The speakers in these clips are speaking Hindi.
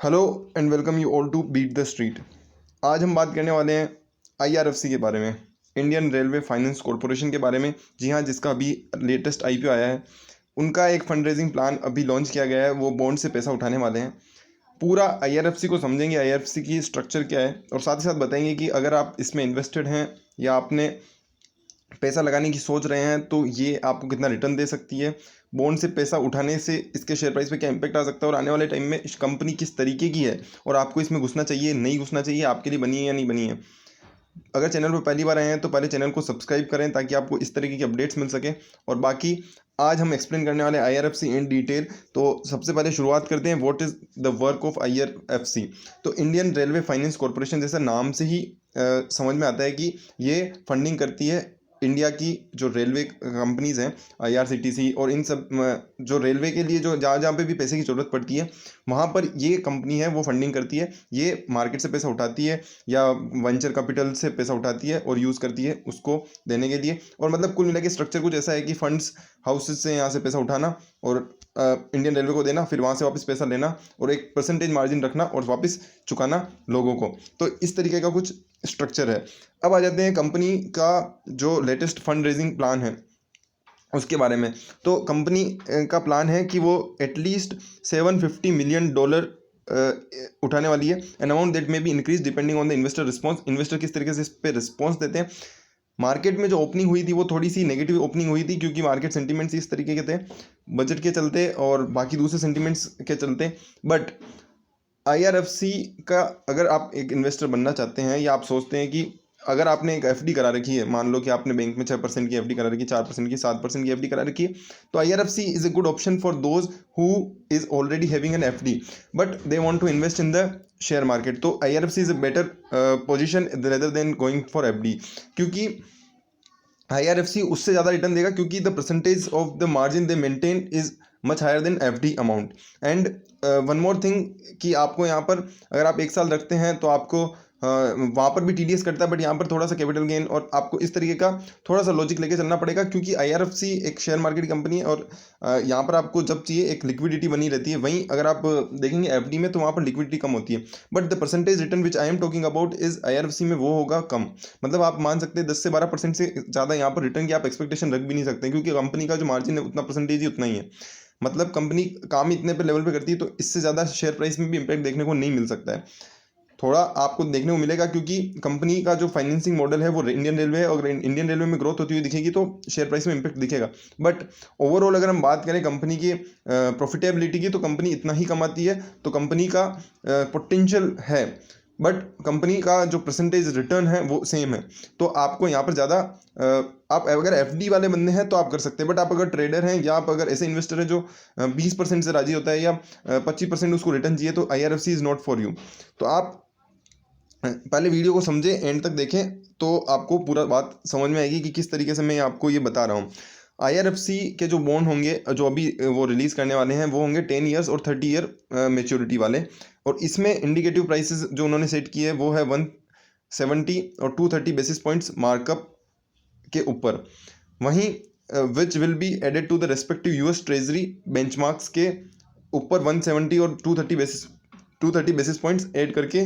Hello and welcome you all to beat the street. आज हम बात करने वाले हैं आईआरएफसी के बारे में, इंडियन रेलवे फाइनेंस कॉरपोरेशन के बारे में। जी हाँ, जिसका अभी लेटेस्ट आईपीओ आया है। उनका एक फंड रेजिंग प्लान अभी लॉन्च किया गया है, वो बॉन्ड से पैसा उठाने वाले हैं। पूरा आईआरएफसी को समझेंगे, आईआरएफसी की स्ट्रक्चर क्या है, और साथ ही साथ बताएंगे कि अगर आप इसमें इन्वेस्टेड हैं या आपने पैसा लगाने की सोच रहे हैं तो ये आपको कितना रिटर्न दे सकती है। बॉन्ड से पैसा उठाने से इसके शेयर प्राइस पे क्या इंपैक्ट आ सकता है, और आने वाले टाइम में इस कंपनी किस तरीके की है और आपको इसमें घुसना चाहिए नहीं घुसना चाहिए, आपके लिए बनी है या नहीं बनी है। अगर चैनल पर पहली बार आए हैं तो पहले चैनल को सब्सक्राइब करें ताकि आपको इस तरीके की अपडेट्स मिल सके। और बाकी आज हम एक्सप्लेन करने वाले आईआरएफसी इन डिटेल। तो सबसे पहले शुरुआत करते हैं, what is the work of IRFC. तो इंडियन रेलवे फाइनेंस कॉरपोरेशन, जैसा नाम से ही समझ में आता है कि ये फंडिंग करती है इंडिया की जो रेलवे कंपनीज़ हैं, आईआरसीटीसी और इन सब जो रेलवे के लिए जो जहाँ जहाँ पे भी पैसे की ज़रूरत पड़ती है वहाँ पर ये कंपनी है वो फंडिंग करती है। ये मार्केट से पैसा उठाती है या वेंचर कैपिटल से पैसा उठाती है और यूज़ करती है उसको देने के लिए। और मतलब कुल मिला के स्ट्रक्चर कुछ ऐसा है कि फंड्स हाउसेज से यहाँ से पैसा उठाना और इंडियन रेलवे को देना, फिर वहाँ से वापस पैसा लेना और एक परसेंटेज मार्जिन रखना और वापस चुकाना लोगों को। तो इस तरीके का कुछ स्ट्रक्चर है। अब आ जाते हैं कंपनी का जो लेटेस्ट फंड रेजिंग प्लान है उसके बारे में। तो कंपनी का प्लान है कि वो एटलीस्ट $750 मिलियन उठाने वाली है। एन अमाउंट दैट में be increase depending on the investor response. Investor किस तरीके से इस पर रिस्पॉन्स देते हैं। मार्केट में जो ओपनिंग हुई थी वो थोड़ी सी नेगेटिव ओपनिंग हुई थी, क्योंकि मार्केट सेंटिमेंट्स इस तरीके के थे, बजट के चलते और बाकी दूसरे सेंटिमेंट्स के चलते। बट आईआरएफसी का अगर आप एक इन्वेस्टर बनना चाहते हैं या आप सोचते हैं कि अगर आपने एक एफडी करा रखी है, मान लो कि आपने बैंक में 6% की एफडी करा रखी है, 4% की, 7% की एफडी करा रखी है, तो IRFC is a good option for those who is already having an FD but they want to invest in the share market. तो IRFC is a better position rather than going for FD, क्योंकि आईआरएफसी उससे ज़्यादा रिटर्न देगा, क्योंकि the percentage of the margin they maintain is much higher than FD amount. And one more thing कि आपको यहाँ पर अगर आप 1 साल रखते हैं तो आपको वहाँ पर भी टीडीएस कटता है, बट यहाँ पर थोड़ा सा कैपिटल गेन और आपको इस तरीके का थोड़ा सा लॉजिक लेके चलना पड़ेगा, क्योंकि आईआरएफसी एक शेयर मार्केट की कंपनी है और यहाँ पर आपको जब चाहिए एक लिक्विडिटी बनी रहती है। वहीं अगर आप देखेंगे एफडी में तो वहाँ पर लिक्विडिटी कम होती है, but the percentage return which I am talking about is IRFC में वो होगा कम। मतलब आप मान सकते हैं 10 से 12% से ज़्यादा यहाँ पर रिटर्न की आप एक्सपेक्टेशन रख भी नहीं सकते, क्योंकि कंपनी का जो मार्जिन है उतना परसेंटेज ही उतना ही है। मतलब कंपनी काम ही इतने पे लेवल पे करती है, तो इससे ज़्यादा शेयर प्राइस में भी इम्पैक्ट देखने को नहीं मिल सकता है। थोड़ा आपको देखने को मिलेगा, क्योंकि कंपनी का जो फाइनेंसिंग मॉडल है वो इंडियन रेलवे है, और इंडियन रेलवे में ग्रोथ होती हुई दिखेगी तो शेयर प्राइस में इम्पैक्ट दिखेगा। बट ओवरऑल अगर हम बात करें कंपनी की प्रॉफिटेबिलिटी की, तो कंपनी इतना ही कमाती है, तो कंपनी का पोटेंशियल है, बट कंपनी का जो परसेंटेज रिटर्न है वो सेम है। तो आपको यहाँ पर ज़्यादा आप अगर एफडी वाले बंदे हैं तो आप कर सकते हैं, बट आप अगर ट्रेडर हैं या आप अगर ऐसे इन्वेस्टर हैं जो 20% से राजी होता है या 25% उसको रिटर्न चाहिए, तो IRFC is not for you. तो आप पहले वीडियो को समझें, एंड तक देखें, तो आपको पूरा बात समझ में आएगी कि किस तरीके से मैं आपको ये बता रहा हूँ। आईआरएफसी के जो बॉन्ड होंगे जो अभी वो रिलीज़ करने वाले हैं वो होंगे 10 ईयर्स और 30 ईयर मेच्योरिटी वाले। और इसमें इंडिकेटिव प्राइसेस जो उन्होंने सेट किए वो है 170 और 230 बेसिस पॉइंट्स मार्कअप के ऊपर। वहीं which will be added to the respective US treasury benchmarks के ऊपर 170 और 230 बेसिस पॉइंट्स ऐड करके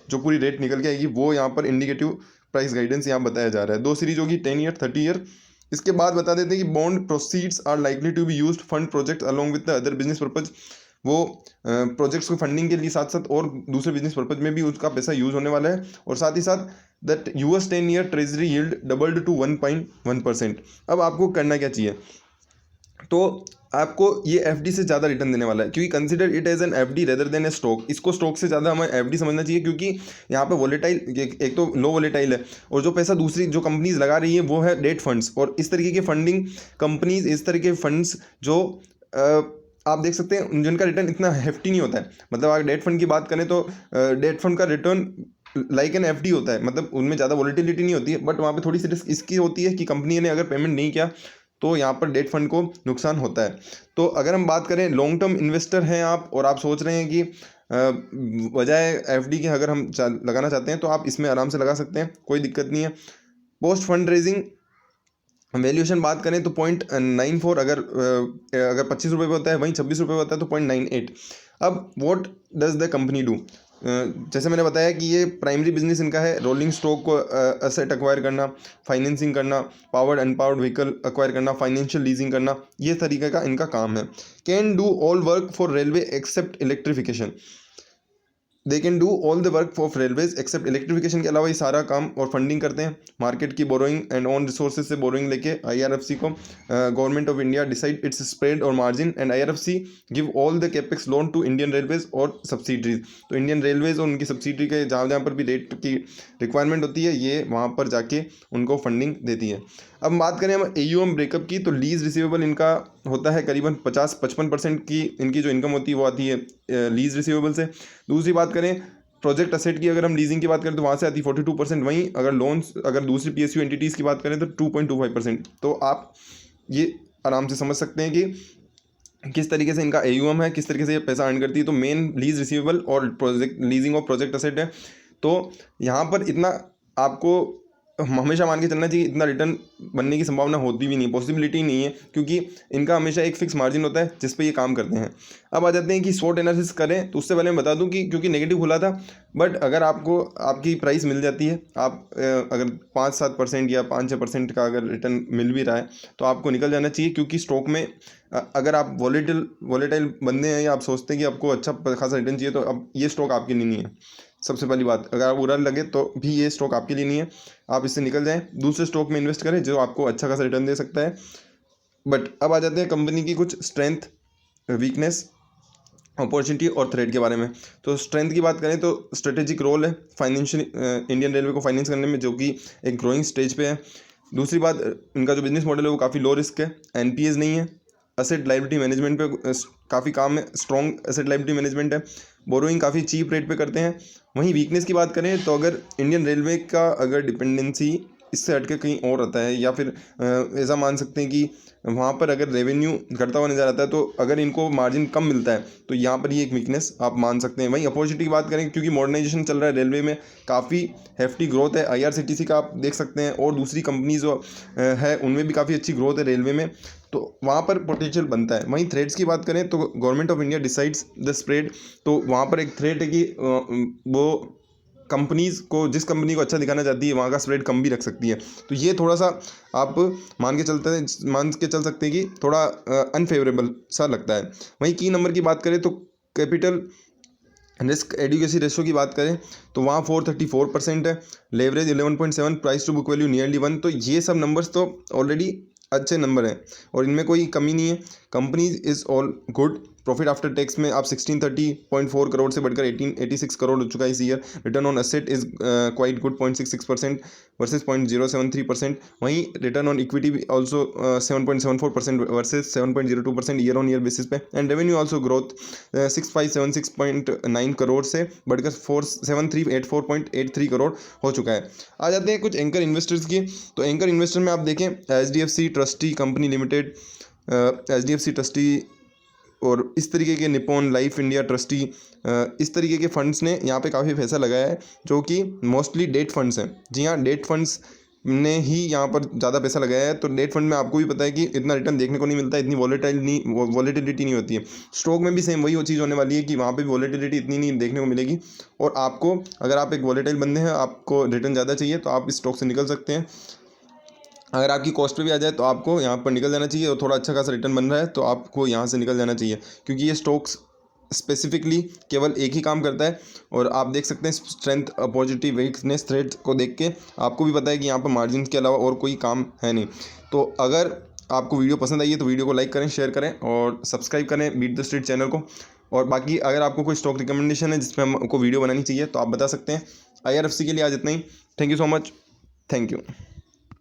जो पूरी रेट निकल के आएगी वो यहाँ पर इंडिकेटिव प्राइस गाइडेंस यहाँ बताया जा रहा है। 2 सीरीज होगी, 10 ईयर, 30 ईयर। इसके बाद बता देते हैं कि bond proceeds are likely to be used fund project along with the other business purpose. वो प्रोजेक्ट्स को फंडिंग के लिए साथ साथ और दूसरे बिजनेस पर्पज में भी उसका पैसा यूज होने वाला है। और साथ ही साथ that US 10 year treasury yield doubled to 1.1%। अब आपको करना क्या चाहिए, तो आपको ये एफडी से ज़्यादा रिटर्न देने वाला है, क्योंकि consider it as an FD rather than a stock. इसको स्टॉक से ज़्यादा हमें एफडी समझना चाहिए, क्योंकि यहाँ पे वोलेटाइल एक तो लो वोलेटाइल है, और जो पैसा दूसरी जो कंपनीज लगा रही है वो है डेट फंड्स। और इस तरीके के फंडिंग कंपनीज, इस तरह के फंड्स जो आप देख सकते हैं जिनका रिटर्न इतना हेफ्टी नहीं होता है। मतलब अगर डेट फंड की बात करें तो डेट फंड का रिटर्न लाइक एन एफडी होता है, मतलब उनमें ज़्यादा वोलेटिलिटी नहीं होती है, बट वहाँ पे थोड़ी सी रिस्क इसकी होती है कि कंपनी ने अगर पेमेंट नहीं किया तो यहाँ पर डेट फंड को नुकसान होता है। तो अगर हम बात करें लॉन्ग टर्म इन्वेस्टर हैं आप और आप सोच रहे हैं कि बजाय एफडी के अगर हम लगाना चाहते हैं तो आप इसमें आराम से लगा सकते हैं, कोई दिक्कत नहीं है। पोस्ट फंड रेजिंग वैल्यूएशन बात करें तो 0.94, अगर 25 रुपये पे होता है, वहीं 26 रुपये पे होता है तो 0.98। अब what does the company do, जैसे मैंने बताया कि ये प्राइमरी बिजनेस इनका है रोलिंग स्टॉक को असेट एक्वायर करना, फाइनेंसिंग करना, पावर्ड अनपावर्ड व्हीकल एक्वायर करना, फाइनेंशियल लीजिंग करना, ये तरीके का इनका काम है। Can do all work for railway except electrification, they can do all the work for railways except electrification के अलावा ये सारा काम और फंडिंग करते हैं। मार्केट की बोरोइंग एंड ऑन रिसोर्सेज से बोरोइंग लेके आईआरएफसी को government of India decide its spread और margin and IRFC give all the capex loan to Indian railways और सब्सिडरीज। तो इंडियन रेलवेज और उनकी सब्सिडरी के जहाँ जहाँ पर भी रेट की रिक्वायरमेंट होती है ये वहाँ पर जाके उनको फंडिंग देती है। अब बात करें हम AUM ब्रेकअप की, तो लीज रिसीवेबल इनका होता है करीबन 50-55% की इनकी जो इनकम होती है वो आती है लीज रिसीवेबल से। दूसरी बात करें प्रोजेक्ट असेट की, अगर हम लीजिंग की बात करें तो वहाँ से आती है 42%। वहीं अगर लोन्स अगर दूसरी PSU एंटिटीज़ की बात करें तो 2.25%। तो आप ये आराम से समझ सकते हैं कि किस तरीके से इनका AUM है, किस तरीके से ये पैसा अर्न करती है। तो मेन लीज रिसीवेबल और प्रोजेक्ट लीजिंग और प्रोजेक्ट असेट है। तो यहाँ पर इतना आपको हमेशा मान के चलना चाहिए इतना रिटर्न बनने की संभावना होती भी नहीं, पॉसिबिलिटी नहीं है, क्योंकि इनका हमेशा एक फिक्स मार्जिन होता है जिस पे ये काम करते हैं। अब आ जाते हैं कि शॉर्ट एनालिसिस करें, तो उससे पहले मैं बता दूं कि क्योंकि नेगेटिव खुला था, बट अगर आपको आपकी प्राइस मिल जाती है, आप अगर 5-7% या 5-6% का अगर रिटर्न मिल भी रहा है तो आपको निकल जाना चाहिए। क्योंकि स्टॉक में अगर आप वॉलेटाइल बंदे हैं या आप सोचते हैं कि आपको अच्छा खासा रिटर्न चाहिए, तो अब ये स्टॉक आपके लिए नहीं है। सबसे पहली बात, अगर आप बुरा लगे तो भी ये स्टॉक आपके लिए नहीं है, आप इससे निकल जाएं, दूसरे स्टॉक में इन्वेस्ट करें जो आपको अच्छा खासा रिटर्न दे सकता है। बट अब आ जाते हैं कंपनी की कुछ स्ट्रेंथ, वीकनेस, अपॉर्चुनिटी और थ्रेट के बारे में। तो स्ट्रेंथ की बात करें तो स्ट्रेटेजिक रोल है फाइनेंशियल इंडियन रेलवे को फाइनेंस करने में, जो कि एक ग्रोइंग स्टेज पे है। दूसरी बात, इनका जो बिजनेस मॉडल है वो काफ़ी लो रिस्क है, NPAs नहीं है, एसेट लाइबिलिटी मैनेजमेंट पे काफ़ी काम है, स्ट्रॉन्ग एसेट लाइबिलिटी मैनेजमेंट है, बोरोइंग काफ़ी चीप रेट पे करते हैं। वहीं वीकनेस की बात करें तो अगर इंडियन रेलवे का अगर डिपेंडेंसी इससे हटके कहीं और आता है, या फिर ऐसा मान सकते हैं कि वहाँ पर अगर रेवेन्यू घटता हुआ नज़र आता है, तो अगर इनको मार्जिन कम मिलता है तो यहाँ पर ये एक वीकनेस आप मान सकते हैं। वहीं अपॉर्चुनिटी की बात करें, क्योंकि मॉडर्नाइजेशन चल रहा है रेलवे में, काफ़ी हेफ्टी ग्रोथ है, IRCTC का आप देख सकते हैं, और दूसरी कंपनीज जो है उनमें भी काफ़ी अच्छी ग्रोथ है रेलवे में, तो वहाँ पर पोटेंशियल बनता है। वहीं थ्रेड्स की बात करें तो government of India decides the spread, तो वहाँ पर एक थ्रेट है कि वो कंपनीज़ को, जिस कंपनी को अच्छा दिखाना चाहती है वहाँ का स्प्रेड कम भी रख सकती है। तो ये थोड़ा सा आप मान के चल सकते हैं कि थोड़ा अनफेवरेबल सा लगता है। वहीं की नंबर की बात करें तो कैपिटल रिस्क एडुकेसी रेशो की बात करें तो वहाँ 434% है, leverage 11.7, price to book value nearly 1। तो ये सब नंबर्स तो ऑलरेडी अच्छे नंबर हैं और इनमें कोई कमी नहीं है। Companies is all good. Profit after tax में आप 1630.4 करोड़ से बढ़कर 1886 करोड़ हो चुका है इस year. Return on asset is quite good 0.66% versus 0.073%। वहीं रिटर्न ऑन इक्विटी भी also 7.74% versus 7.02% year on year basis पे। And revenue also growth 6576.9 crore से बढ़कर 7384.83 करोड़ हो चुका है। आ जाते हैं कुछ एंकर इन्वेस्टर्स की। तो एंकर इन्वेस्टर में आप देखें HDFC trustee company limited, HDFC trustee और इस तरीके के निपॉन लाइफ इंडिया ट्रस्टी, इस तरीके के फंड्स ने यहाँ पे काफ़ी पैसा लगाया है, जो कि मोस्टली डेट फंड्स हैं। जी हाँ, डेट फंड्स ने ही यहाँ पर ज़्यादा पैसा लगाया है। तो डेट फंड में आपको भी पता है कि इतना रिटर्न देखने को नहीं मिलता, इतनी वॉलेटिलिटी नहीं होती है। स्टॉक में भी सेम वही चीज़ होने वाली है कि वहाँ पे वॉलेटिलिटी इतनी नहीं देखने को मिलेगी, और आपको अगर आप एक वॉलेटाइल बंदे हैं, आपको रिटर्न ज़्यादा चाहिए तो आप इस स्टॉक से निकल सकते हैं। अगर आपकी कॉस्ट पे भी आ जाए तो आपको यहाँ पर निकल जाना चाहिए, और थोड़ा अच्छा खासा रिटर्न बन रहा है तो आपको यहाँ से निकल जाना चाहिए, क्योंकि ये स्टॉक्स स्पेसिफिकली केवल एक ही काम करता है। और आप देख सकते हैं स्ट्रेंथ, अपॉर्चुनिटी, वीकनेस, थ्रेट को देख के आपको भी पता है कि यहाँ पर मार्जिन के अलावा और कोई काम है नहीं। तो अगर आपको वीडियो पसंद आई है तो वीडियो को लाइक करें, शेयर करें और सब्सक्राइब करें बीट द स्ट्रीट चैनल को। और बाकी अगर आपको कोई स्टॉक रिकमेंडेशन है जिसमें हमको वीडियो बनानी चाहिए तो आप बता सकते हैं। IRFC के लिए आज इतना ही। Thank you so much. Thank you.